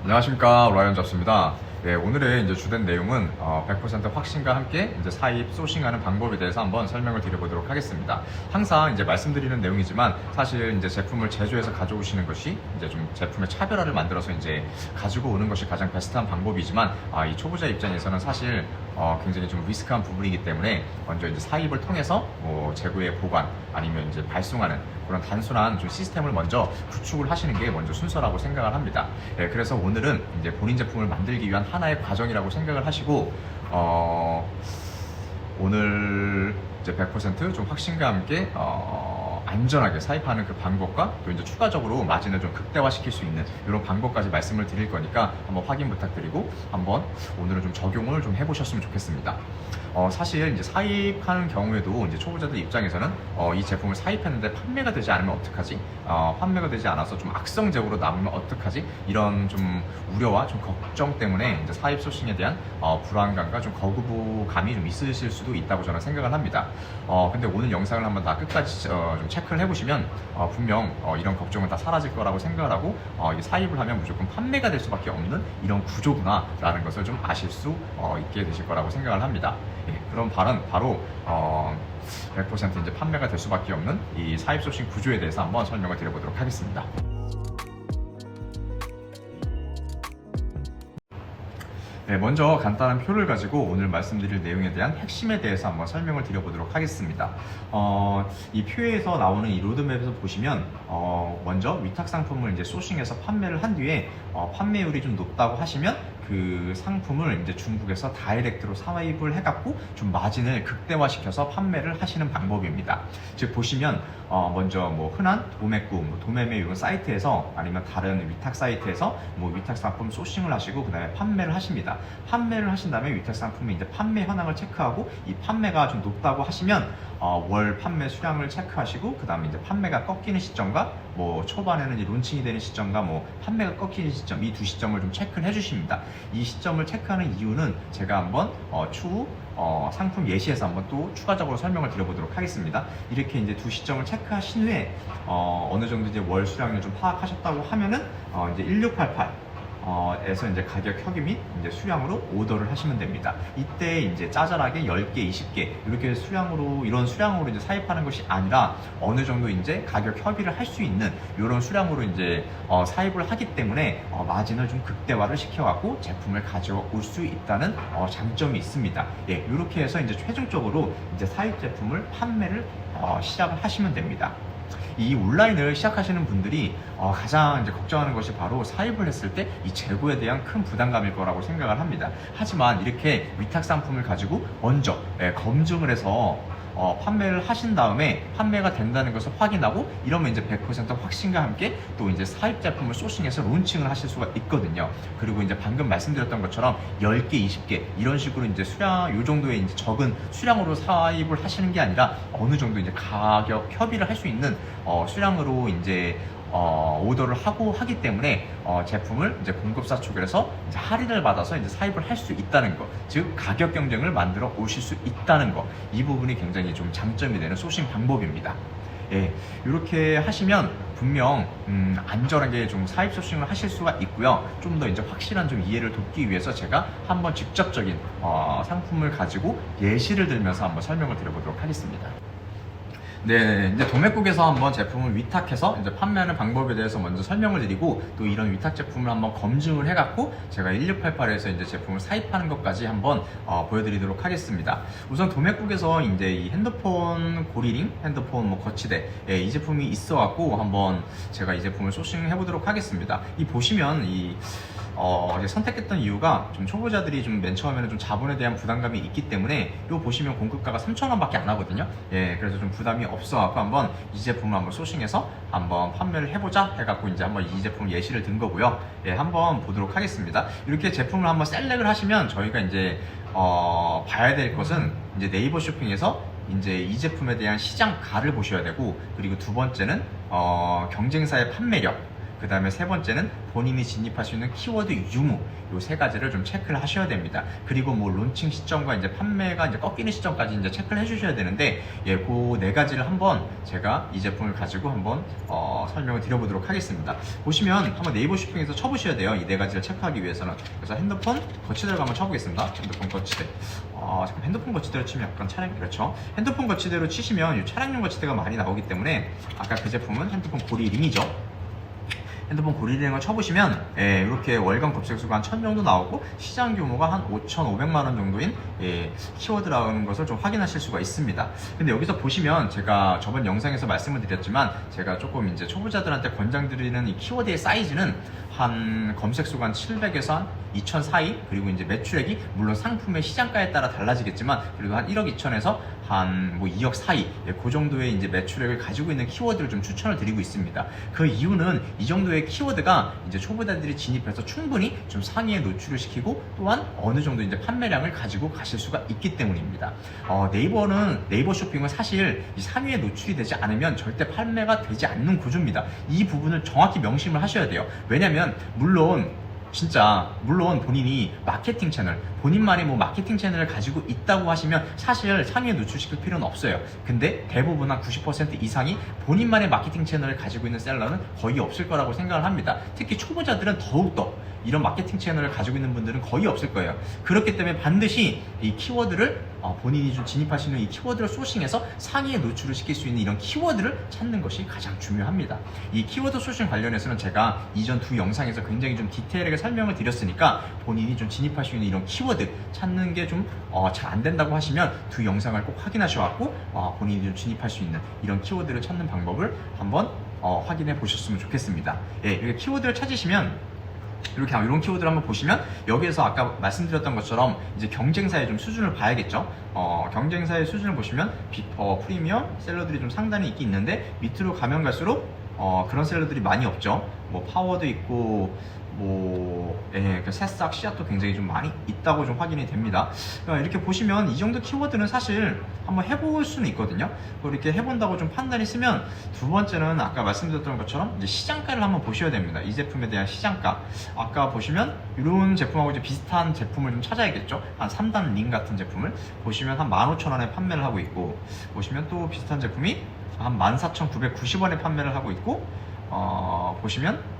안녕하십니까, 라이언 잡스입니다. 네, 오늘의 이제 주된 내용은 100% 확신과 함께 이제 사입 소싱하는 방법에 대해서 한번 설명을 드려보도록 하겠습니다. 항상 이제 말씀드리는 내용이지만 사실 이제 제품을 제조해서 가져오시는 것이 이제 좀 제품의 차별화를 만들어서 이제 가지고 오는 것이 가장 베스트한 방법이지만 이 초보자 입장에서는 사실 굉장히 좀 리스크한 부분이기 때문에 먼저 이제 사입을 통해서 뭐 재고의 보관 아니면 이제 발송하는 그런 단순한 좀 시스템을 먼저 구축을 하시는 게 먼저 순서라고 생각을 합니다. 예, 그래서 오늘은 이제 본인 제품을 만들기 위한 하나의 과정이라고 생각을 하시고 오늘 이제 100%좀 확신과 함께 안전하게 사입하는 그 방법과 또 이제 추가적으로 마진을 좀 극대화시킬 수 있는 이런 방법까지 말씀을 드릴 거니까 한번 확인 부탁드리고 한번 오늘은 좀 적용을 좀 해보셨으면 좋겠습니다. 사실 이제 사입하는 경우에도 이제 초보자들 입장에서는 이 제품을 사입했는데 판매가 되지 않으면 어떡하지? 판매가 되지 않아서 좀 악성적으로 남으면 어떡하지? 이런 좀 우려와 좀 걱정 때문에 이제 사입 소싱에 대한 불안감과 좀 거부감이 좀 있으실 수도 있다고 저는 생각을 합니다. 근데 오늘 영상을 한번 다 끝까지 좀 체크를 해보시면 분명 이런 걱정은 다 사라질 거라고 생각을 하고 이 사입을 하면 무조건 판매가 될 수밖에 없는 이런 구조구나 라는 것을 좀 아실 수 있게 되실 거라고 생각을 합니다. 예, 그럼 바로 100% 이제 판매가 될 수밖에 없는 이 사입 소싱 구조에 대해서 한번 설명을 드려보도록 하겠습니다. 네, 먼저 간단한 표를 가지고 오늘 말씀드릴 내용에 대한 핵심에 대해서 한번 설명을 드려보도록 하겠습니다. 이 표에서 나오는 이 로드맵에서 보시면 먼저 위탁 상품을 이제 소싱해서 판매를 한 뒤에 판매율이 좀 높다고 하시면 그 상품을 이제 중국에서 다이렉트로 사입을 해갖고 좀 마진을 극대화시켜서 판매를 하시는 방법입니다. 즉 보시면 먼저 뭐 흔한 도매국, 도매매 이런 사이트에서 아니면 다른 위탁 사이트에서 뭐 위탁 상품 소싱을 하시고 그 다음에 판매를 하십니다. 판매를 하신 다음에 위탁 상품의 이제 판매 현황을 체크하고 이 판매가 좀 높다고 하시면 월 판매 수량을 체크하시고 그 다음에 이제 판매가 꺾이는 시점과 뭐 초반에는 이제 론칭이 되는 시점과 뭐 판매가 꺾이는 시점 이 두 시점을 좀 체크를 해주십니다. 이 시점을 체크하는 이유는 제가 한번 추후 상품 예시에서 한번 또 추가적으로 설명을 드려보도록 하겠습니다. 이렇게 이제 두 시점을 체크하신 후에 어느 정도 이제 월 수량을 좀 파악하셨다고 하면은 이제 1688 에서 이제 가격 협의 및 이제 수량으로 오더를 하시면 됩니다. 이때 이제 짜잘하게 10개, 20개 이렇게 이런 수량으로 이제 사입하는 것이 아니라 어느 정도 이제 가격 협의를 할 수 있는 이런 수량으로 이제 사입을 하기 때문에 마진을 좀 극대화를 시켜갖고 제품을 가져올 수 있다는 장점이 있습니다. 예, 이렇게 해서 이제 최종적으로 이제 사입 제품을 판매를 시작을 하시면 됩니다. 이 온라인을 시작하시는 분들이 가장 이제 걱정하는 것이 바로 사입을 했을 때 이 재고에 대한 큰 부담감일 거라고 생각을 합니다. 하지만 이렇게 위탁 상품을 가지고 먼저 검증을 해서 판매를 하신 다음에 판매가 된다는 것을 확인하고 이러면 이제 100% 확신과 함께 또 이제 사입 제품을 소싱해서 론칭을 하실 수가 있거든요. 그리고 이제 방금 말씀드렸던 것처럼 10개, 20개 이런 식으로 이제 수량 요 정도의 이제 적은 수량으로 사입을 하시는 게 아니라 어느 정도 이제 가격 협의를 할 수 있는 수량으로 이제 오더를 하기 때문에 제품을 이제 공급사 쪽에서 이제 할인을 받아서 이제 사입을 할 수 있다는 것, 즉 가격 경쟁을 만들어 오실 수 있다는 것, 이 부분이 굉장히 좀 장점이 되는 소싱 방법입니다. 예, 이렇게 하시면 분명 안전하게 좀 사입 소싱을 하실 수가 있고요. 좀 더 이제 확실한 좀 이해를 돕기 위해서 제가 한번 직접적인 상품을 가지고 예시를 들면서 한번 설명을 드려보도록 하겠습니다. 네, 이제 도매국에서 한번 제품을 위탁해서 이제 판매하는 방법에 대해서 먼저 설명을 드리고 또 이런 위탁 제품을 한번 검증을 해갖고 제가 1688에서 이제 제품을 사입하는 것까지 한번 보여드리도록 하겠습니다. 우선 도매국에서 이제 이 핸드폰 고리링, 핸드폰 뭐 거치대 이 제품이 있어갖고 한번 제가 이 제품을 소싱해 보도록 하겠습니다. 이 보시면 이제 선택했던 이유가 좀 초보자들이 좀 맨 처음에는 좀 자본에 대한 부담감이 있기 때문에 요 보시면 공급가가 3,000원밖에 안 하거든요. 예, 그래서 좀 부담이 없어갖고 한번 이 제품을 한번 소싱해서 한번 판매를 해보자 해갖고 이제 한번 이 제품 예시를 든 거고요. 예, 한번 보도록 하겠습니다. 이렇게 제품을 한번 셀렉을 하시면 저희가 이제 봐야 될 것은 이제 네이버 쇼핑에서 이제 이 제품에 대한 시장가를 보셔야 되고 그리고 두 번째는 경쟁사의 판매력 그 다음에 세 번째는 본인이 진입할 수 있는 키워드 유무, 요 세 가지를 좀 체크를 하셔야 됩니다. 그리고 뭐 론칭 시점과 이제 판매가 이제 꺾이는 시점까지 이제 체크를 해주셔야 되는데, 예, 그 네 가지를 한번 제가 이 제품을 가지고 한번 설명을 드려보도록 하겠습니다. 보시면 한번 네이버 쇼핑에서 쳐보셔야 돼요. 이 네 가지를 체크하기 위해서는. 그래서 핸드폰 거치대로 한번 쳐보겠습니다. 핸드폰 거치대. 잠깐 핸드폰 거치대로 치면 약간 차량, 그렇죠. 핸드폰 거치대로 치시면 이 차량용 거치대가 많이 나오기 때문에 아까 그 제품은 핸드폰 고리링이죠. 핸드폰 고리링을 쳐보시면, 예, 이렇게 월간 검색수가 한 1000 정도 나오고 시장 규모가 한 5,500만 원 정도인, 예, 키워드라는 것을 좀 확인하실 수가 있습니다. 근데 여기서 보시면 제가 저번 영상에서 말씀을 드렸지만 제가 조금 이제 초보자들한테 권장드리는 이 키워드의 사이즈는 한 검색수가 한 700에서 한 2,000 사이, 그리고 이제 매출액이 물론 상품의 시장가에 따라 달라지겠지만 그래도 한 1억 2천에서 한 뭐 2억 사이, 예, 그 정도의 이제 매출액을 가지고 있는 키워드를 좀 추천을 드리고 있습니다. 그 이유는 이 정도의 키워드가 이제 초보자들이 진입해서 충분히 좀 상위에 노출을 시키고 또한 어느 정도 이제 판매량을 가지고 가실 수가 있기 때문입니다. 네이버 쇼핑은 사실 이 상위에 노출이 되지 않으면 절대 판매가 되지 않는 구조입니다. 이 부분을 정확히 명심을 하셔야 돼요. 왜냐면 물론 본인이 마케팅 채널, 본인만의 뭐 마케팅 채널을 가지고 있다고 하시면 사실 상위에 노출시킬 필요는 없어요. 근데 대부분 한 90% 이상이 본인만의 마케팅 채널을 가지고 있는 셀러는 거의 없을 거라고 생각을 합니다. 특히 초보자들은 더욱더 이런 마케팅 채널을 가지고 있는 분들은 거의 없을 거예요. 그렇기 때문에 반드시 이 키워드를 본인이 좀 진입하시는 이 키워드를 소싱해서 상위에 노출을 시킬 수 있는 이런 키워드를 찾는 것이 가장 중요합니다. 이 키워드 소싱 관련해서는 제가 이전 두 영상에서 굉장히 좀 디테일하게 설명을 드렸으니까 본인이 좀 진입할 수 있는 이런 키워드 찾는 게 좀 잘 안 된다고 하시면 두 영상을 꼭 확인하셔갖고 본인이 좀 진입할 수 있는 이런 키워드를 찾는 방법을 한번 확인해 보셨으면 좋겠습니다. 예, 이렇게 키워드를 찾으시면 이렇게 이런 키워드를 한번 보시면 여기에서 아까 말씀드렸던 것처럼 이제 경쟁사의 좀 수준을 봐야겠죠. 경쟁사의 수준을 보시면 빅퍼, 프리미엄 셀러들이 좀 상단에 있긴 있는데 밑으로 가면 갈수록 그런 셀러들이 많이 없죠. 뭐 파워도 있고 그 새싹, 씨앗도 굉장히 좀 많이 있다고 좀 확인이 됩니다. 이렇게 보시면 이 정도 키워드는 사실 한번 해볼 수는 있거든요. 이렇게 해본다고 좀 판단이 쓰면 두 번째는 아까 말씀드렸던 것처럼 이제 시장가를 한번 보셔야 됩니다. 이 제품에 대한 시장가. 아까 보시면 이런 제품하고 이제 비슷한 제품을 좀 찾아야겠죠. 한 3단 링 같은 제품을 보시면 한 15,000원에 판매를 하고 있고, 보시면 또 비슷한 제품이 한 14,990원에 판매를 하고 있고, 보시면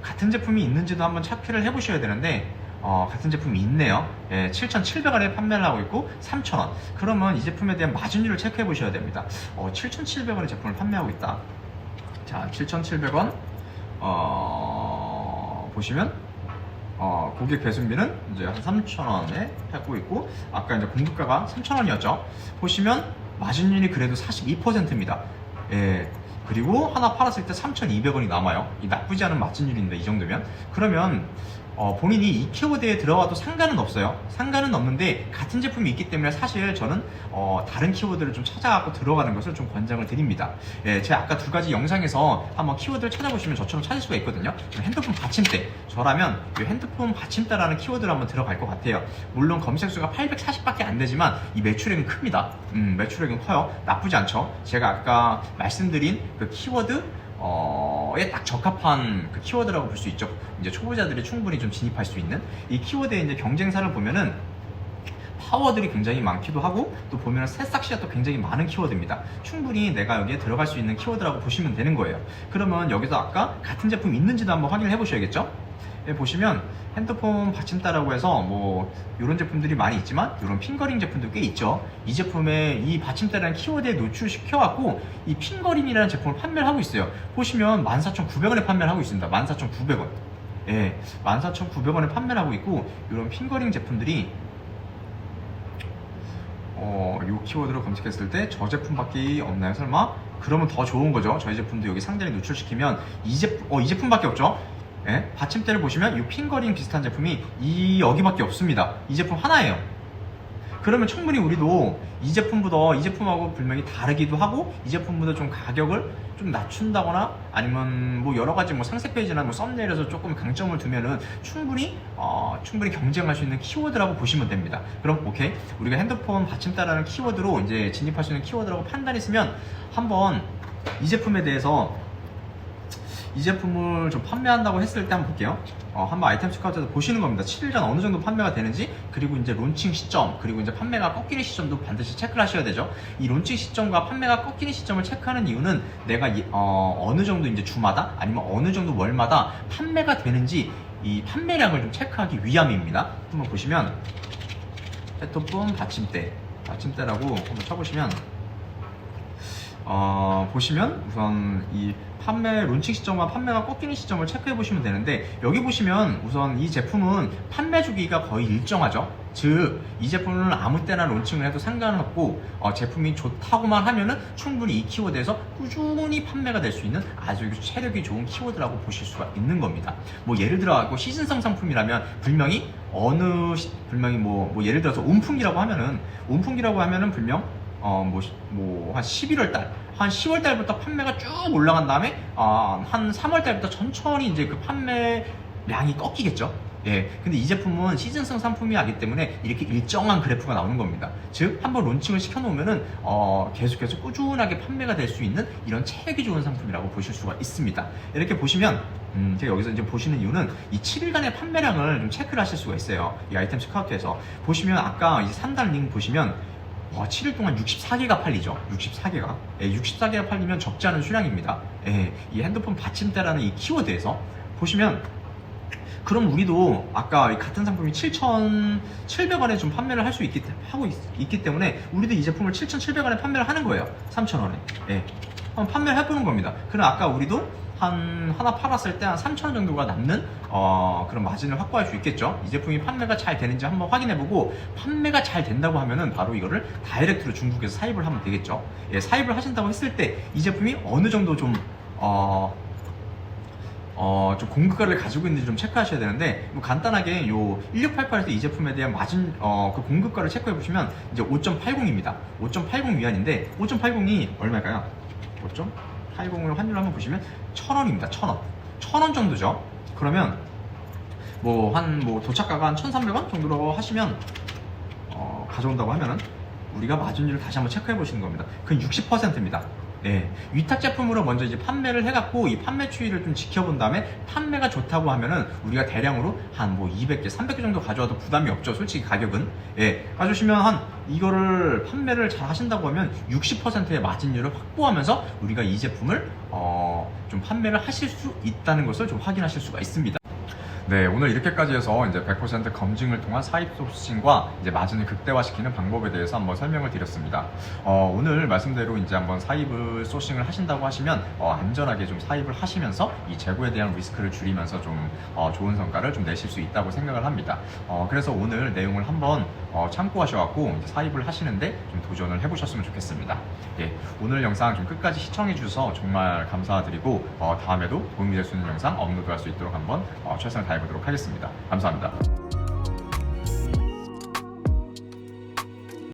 같은 제품이 있는지도 한번 찾기를 해보셔야 되는데 같은 제품이 있네요. 예, 7,700원에 판매를 하고 있고 3,000원. 그러면 이 제품에 대한 마진율을 체크해 보셔야 됩니다. 7,700원의 제품을 판매하고 있다. 자, 7,700원 보시면 고객 배송비는 이제 한 3,000원에 하고 있고, 아까 이제 공급가가 3,000원이었죠. 보시면 마진율이 그래도 42%입니다. 예. 그리고 하나 팔았을 때 3,200원이 남아요. 이 나쁘지 않은 마진율인데 이 정도면. 그러면 본인이 이 키워드에 들어가도 상관은 없어요. 상관은 없는데 같은 제품이 있기 때문에 사실 저는 다른 키워드를 좀 찾아갖고 들어가는 것을 좀 권장을 드립니다. 예, 제가 아까 두 가지 영상에서 한번 키워드를 찾아보시면 저처럼 찾을 수가 있거든요. 핸드폰 받침대. 저라면 이 핸드폰 받침대라는 키워드를 한번 들어갈 것 같아요. 물론 검색수가 840밖에 안 되지만 이 매출액은 큽니다. 매출액은 커요. 나쁘지 않죠. 제가 아까 말씀드린 그 키워드 에 딱 적합한 그 키워드라고 볼 수 있죠. 이제 초보자들이 충분히 좀 진입할 수 있는 이 키워드의 이제 경쟁사를 보면은 파워들이 굉장히 많기도 하고, 또 보면 새싹 씨앗도 굉장히 많은 키워드입니다. 충분히 내가 여기에 들어갈 수 있는 키워드라고 보시면 되는 거예요. 그러면 여기서 아까 같은 제품 있는지도 한번 확인을 해보셔야겠죠. 예, 보시면 핸드폰 받침대라고 해서 뭐 이런 제품들이 많이 있지만 이런 핑거링 제품도 꽤 있죠. 이 제품에 이 받침대라는 키워드에 노출시켜갖고 이 핑거링이라는 제품을 판매를 하고 있어요. 보시면 14,900원에 판매를 하고 있습니다. 14,900원. 예, 14,900원에 판매를 하고 있고, 이런 핑거링 제품들이 이 키워드로 검색했을 때 저 제품밖에 없나요? 설마? 그러면 더 좋은 거죠. 저희 제품도 여기 상단에 노출시키면 이 제품밖에 없죠. 예? 받침대를 보시면 이 핑거링 비슷한 제품이 여기밖에 없습니다. 이 제품 하나예요. 그러면 충분히 우리도 이 제품하고 분명히 다르기도 하고, 이 제품보다 좀 가격을 좀 낮춘다거나 아니면 뭐 여러 가지 뭐 상세 페이지나 뭐 썸네일에서 조금 강점을 두면은 충분히 경쟁할 수 있는 키워드라고 보시면 됩니다. 그럼 오케이, 우리가 핸드폰 받침대라는 키워드로 이제 진입할 수 있는 키워드라고 판단했으면 한번 이 제품에 대해서 이 제품을 좀 판매한다고 했을 때 한번 볼게요. 한번 아이템 스카우트에서 보시는 겁니다. 7일 전 어느 정도 판매가 되는지, 그리고 이제 론칭 시점, 그리고 이제 판매가 꺾이는 시점도 반드시 체크를 하셔야 되죠. 이 론칭 시점과 판매가 꺾이는 시점을 체크하는 이유는 내가 어느 정도 이제 주마다 아니면 어느 정도 월마다 판매가 되는지 이 판매량을 좀 체크하기 위함입니다. 한번 보시면 헤드폰 받침대라고 한번 쳐보시면 보시면 우선 이 판매 론칭 시점과 판매가 꺾이는 시점을 체크해 보시면 되는데, 여기 보시면 우선 이 제품은 판매 주기가 거의 일정하죠. 즉 이 제품은 아무 때나 론칭을 해도 상관없고 제품이 좋다고만 하면은 충분히 이 키워드에서 꾸준히 판매가 될 수 있는 아주 체력이 좋은 키워드라고 보실 수가 있는 겁니다. 뭐 예를 들어 시즌성 상품이라면 분명히 예를 들어서 온풍기라고 하면은 분명 한 11월 달, 한 10월 달부터 판매가 쭉 올라간 다음에 한 3월 달부터 천천히 이제 그 판매량이 꺾이겠죠. 예. 근데 이 제품은 시즌성 상품이기 때문에 이렇게 일정한 그래프가 나오는 겁니다. 즉, 한번 론칭을 시켜놓으면은 계속해서 꾸준하게 판매가 될 수 있는 이런 체력이 좋은 상품이라고 보실 수가 있습니다. 이렇게 보시면 제가 여기서 이제 보시는 이유는 이 7일간의 판매량을 좀 체크를 하실 수가 있어요. 이 아이템 스카우트에서 보시면 아까 이제 3단 링 보시면 7일 동안 64개가 팔리죠. 64개가. 64개가 팔리면 적지 않은 수량입니다. 이 핸드폰 받침대라는 이 키워드에서 보시면, 그럼 우리도 아까 같은 상품이 7,700원에 좀 판매를 할 수 있기 때문에 우리도 이 제품을 7,700원에 판매를 하는 거예요. 3,000원에. 한번 판매를 해보는 겁니다. 그럼 아까 우리도 하나 팔았을 때 한 3,000원 정도가 남는 그런 마진을 확보할 수 있겠죠. 이 제품이 판매가 잘 되는지 한번 확인해보고, 판매가 잘 된다고 하면은 바로 이거를 다이렉트로 중국에서 사입을 하면 되겠죠. 사입을 하신다고 했을 때 이 제품이 어느 정도 좀 공급가를 가지고 있는지 좀 체크하셔야 되는데, 뭐 간단하게 요 1688에서 이 제품에 대한 마진 그 공급가를 체크해 보시면 이제 5.80입니다. 5.80 위안인데 5.80이 얼마일까요? 5.80을 환율로 한번 보시면 1,000원입니다. 1,000원. 1,000원 정도죠. 그러면 도착가가 한 1,300원 정도로 하시면 가져온다고 하면은 우리가 마진율을 다시 한번 체크해 보시는 겁니다. 그건 60%입니다. 위탁 제품으로 먼저 이제 판매를 해갖고 이 판매 추이를 좀 지켜본 다음에 판매가 좋다고 하면은 우리가 대량으로 한 200개, 300개 정도 가져와도 부담이 없죠. 솔직히 가격은. 가져오시면 이거를 판매를 잘 하신다고 하면 60%의 마진율을 확보하면서 우리가 이 제품을 좀 판매를 하실 수 있다는 것을 좀 확인하실 수가 있습니다. 네, 오늘 이렇게까지 해서 이제 100% 검증을 통한 사입 소싱과 이제 마진을 극대화시키는 방법에 대해서 한번 설명을 드렸습니다. 오늘 말씀대로 이제 한번 사입을 소싱을 하신다고 하시면 안전하게 좀 사입을 하시면서 이 재고에 대한 리스크를 줄이면서 좀 좋은 성과를 좀 내실 수 있다고 생각을 합니다. 그래서 오늘 내용을 한번 참고하셔갖고 이제 사입을 하시는데 좀 도전을 해보셨으면 좋겠습니다. 오늘 영상 좀 끝까지 시청해 주셔서 정말 감사드리고 다음에도 도움이 될 수 있는 영상 업로드할 수 있도록 한번 최선을 다해보도록 하겠습니다. 감사합니다.